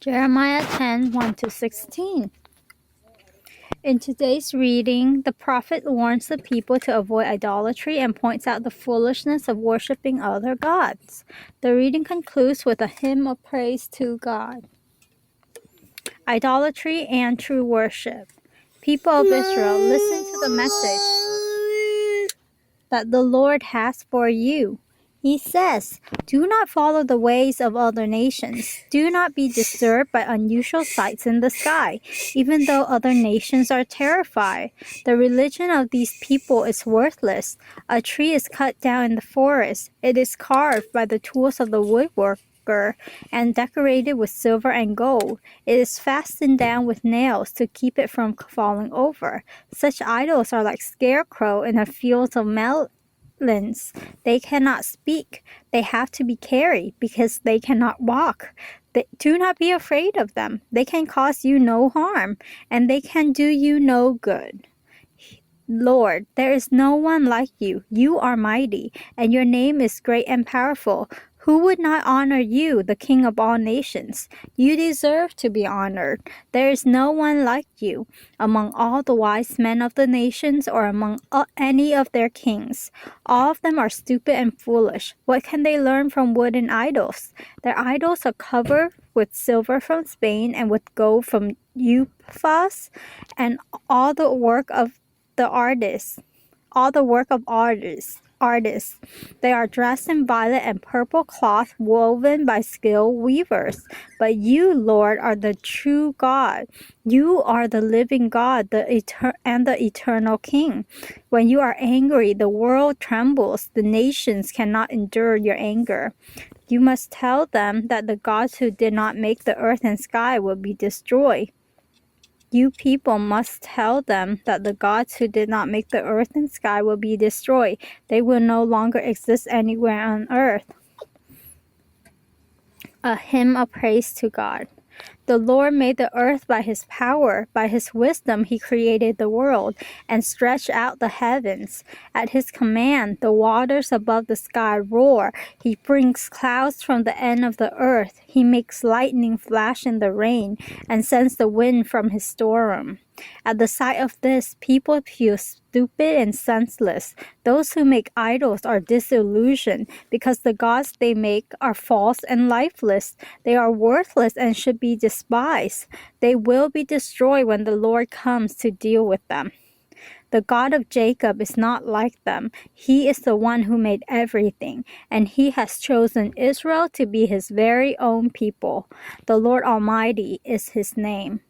Jeremiah 10:1-16. In today's reading, the prophet warns the people to avoid idolatry and points out the foolishness of worshiping other gods. The reading concludes with a hymn of praise to God. Idolatry and true worship. People of Israel, listen to the message that the Lord has for you. He says, "Do not follow the ways of other nations. Do not be disturbed by unusual sights in the sky, even though other nations are terrified. The religion of these people is worthless. A tree is cut down in the forest. It is carved by the tools of the woodworker and decorated with silver and gold. It is fastened down with nails to keep it from falling over. Such idols are like scarecrow in a field of melons. They cannot speak. They have to be carried because they cannot walk. Do not be afraid of them. They can cause you no harm, and they can do you no good. Lord, there is no one like you. You are mighty, and your name is great and powerful. Who would not honor you, the King of all nations? You deserve to be honored. There is no one like you among all the wise men of the nations or among any of their kings. All of them are stupid and foolish. What can they learn from wooden idols? Their idols are covered with silver from Spain and with gold from Uphaz, and all the work of artists. They are dressed in violet and purple cloth woven by skilled weavers. But you, Lord, are the true God. You are the living God, and the eternal King. When you are angry, the world trembles. The nations cannot endure your anger. You must tell them that the gods who did not make the earth and sky will be destroyed. You people must tell them that the gods who did not make the earth and sky will be destroyed. They will no longer exist anywhere on earth. A hymn of praise to God. The Lord made the earth by his power. By his wisdom he created the world and stretched out the heavens. At his command, the waters above the sky roar. He brings clouds from the end of the earth. He makes lightning flash in the rain and sends the wind from his storeroom. At the sight of this, people feel stupid and senseless. Those who make idols are disillusioned because the gods they make are false and lifeless. They are worthless and should be despised. They will be destroyed when the Lord comes to deal with them. The God of Jacob is not like them. He is the one who made everything, and he has chosen Israel to be his very own people. The Lord Almighty is his name.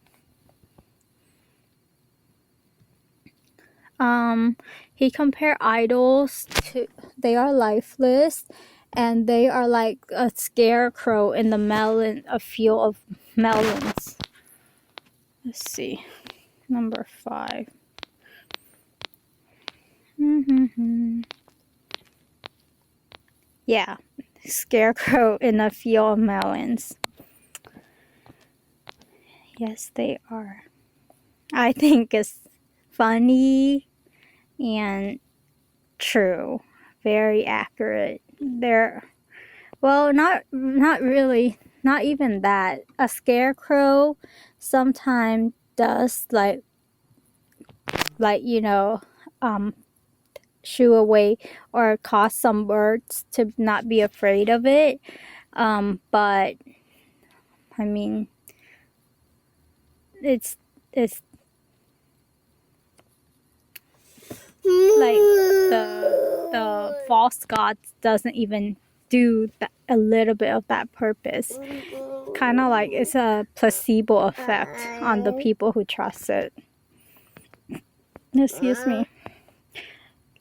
He compared idols to, they are lifeless, and they are like a scarecrow in a field of melons. Let's see, number 5. Yeah, scarecrow in a field of melons. Yes, they are. I think it's funny and true, very accurate. They're, well, not really, not even that. A scarecrow sometimes does like shoo away or cause some birds to not be afraid of it. But I mean, it's like the false god doesn't even do a little bit of that purpose. Kind of like it's a placebo effect on the people who trust it. Excuse me.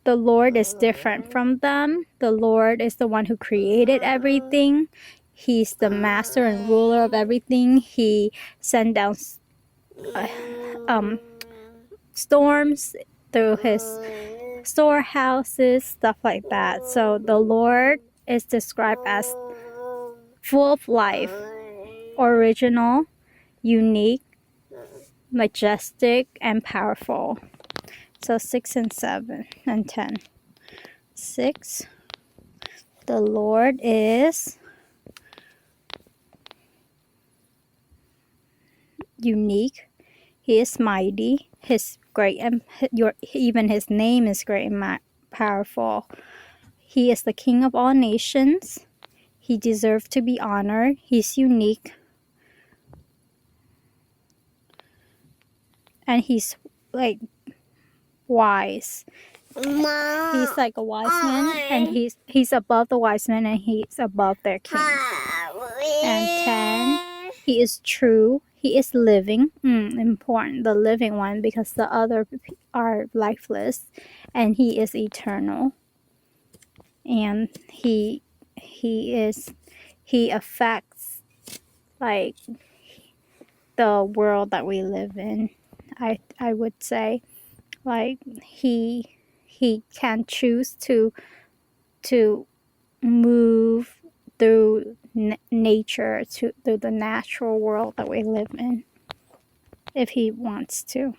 The Lord is different from them. The Lord is the one who created everything. He's the master and ruler of everything. He sent down storms through his storehouses, stuff like that. So the Lord is described as full of life, original, unique, majestic, and powerful. So 6 and 7 and 10. 6. The Lord is unique. He is mighty. His great and even his name is great and powerful. He is the King of all nations. He deserves to be honored. He's unique. And he's like wise. He's like a wise man, and he's above the wise men, and he's above their king. And 10, he is true. He is living. Important, the living one, because the other are lifeless. And he is eternal. And he affects like the world that we live in. I would say, like he can choose to move through nature, through the natural world that we live in, if he wants to.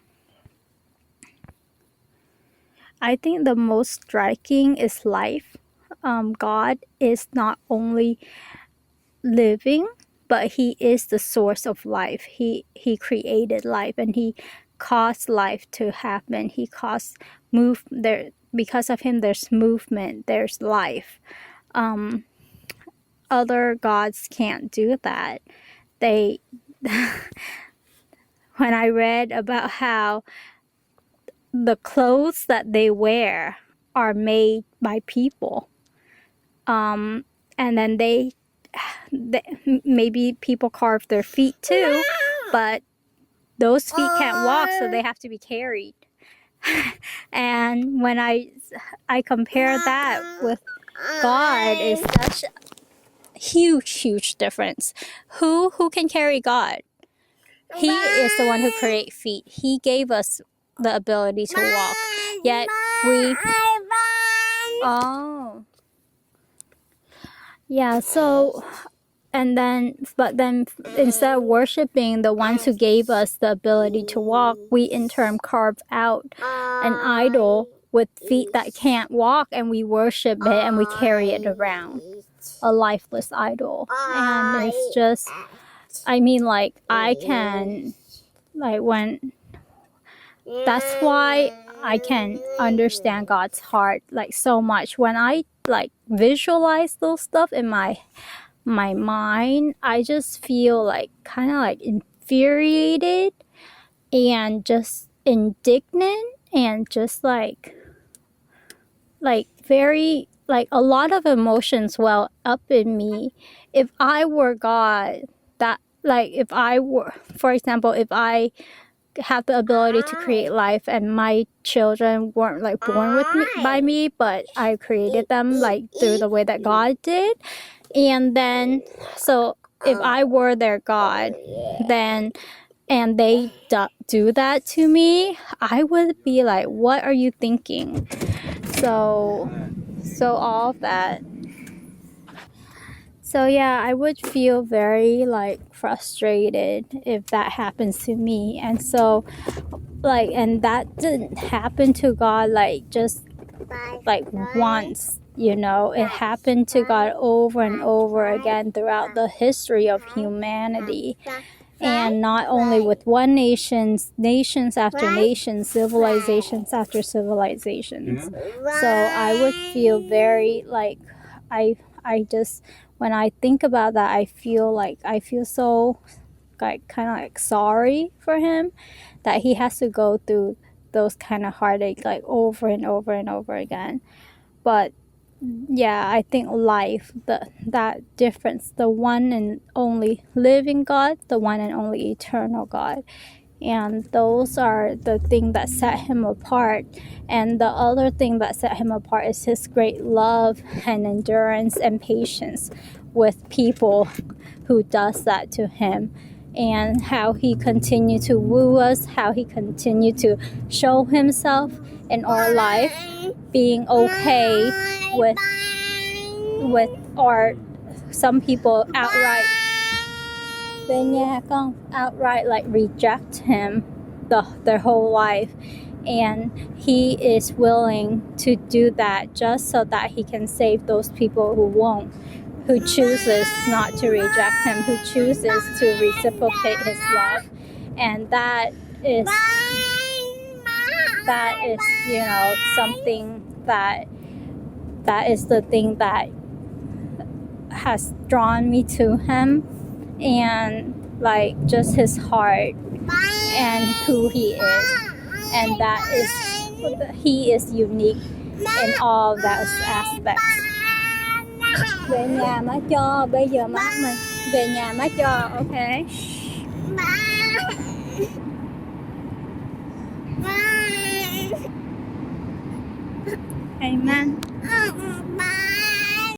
I think the most striking is life. God is not only living, but he is the source of life. He created life, and he caused life to happen. He caused there. Because of him, there's movement, there's life. Other gods can't do that. When I read about how the clothes that they wear are made by people, and then they maybe people carve their feet too, but those feet can't walk, so they have to be carried. And when I compare that with God, is such a huge difference. Who can carry God? He is the one who created feet. He gave us the ability to walk. Yet we so but then instead of worshiping the ones who gave us the ability to walk, we in turn carve out an idol with feet that can't walk, and we worship it and we carry it around, a lifeless idol. And it's just, I mean, like, I can, like, that's why I can understand God's heart, like, so much. When I, like, visualize those stuff in my mind, I just feel like kind of like infuriated and just indignant, and just like very, like, a lot of emotions well up in me. If I were God, that, like, if I were, for example, if I have the ability to create life and my children weren't like born by me, but I created them like through the way that God did. And then, so if I were their God, then, and they do that to me, I would be like, what are you thinking? So all of that. So yeah, I would feel very like frustrated if that happens to me. And so, like, and that didn't happen to God like just like once. You know, it happened to God over and over again throughout the history of humanity. And not only with one nations after nations, civilizations after civilizations. So I would feel very like, I just, when I think about that, I feel so like kind of like sorry for him that he has to go through those kind of heartache like over and over and over again. But yeah, I think life, that difference, the one and only living God, the one and only eternal God. And those are the thing that set him apart. And the other thing that set him apart is his great love and endurance and patience with people who does that to him. And how he continued to woo us, how he continued to show himself in our life, being okay with or some people outright like reject him their whole life, and he is willing to do that just so that he can save those people who chooses not to reject him, who chooses to reciprocate his love. and that is something that is the thing that has drawn me to him, and like just his heart and who he is, and that is he is unique in all those aspects. Về nhà má cho, bây giờ má mình về nhà má cho, okay? Amen.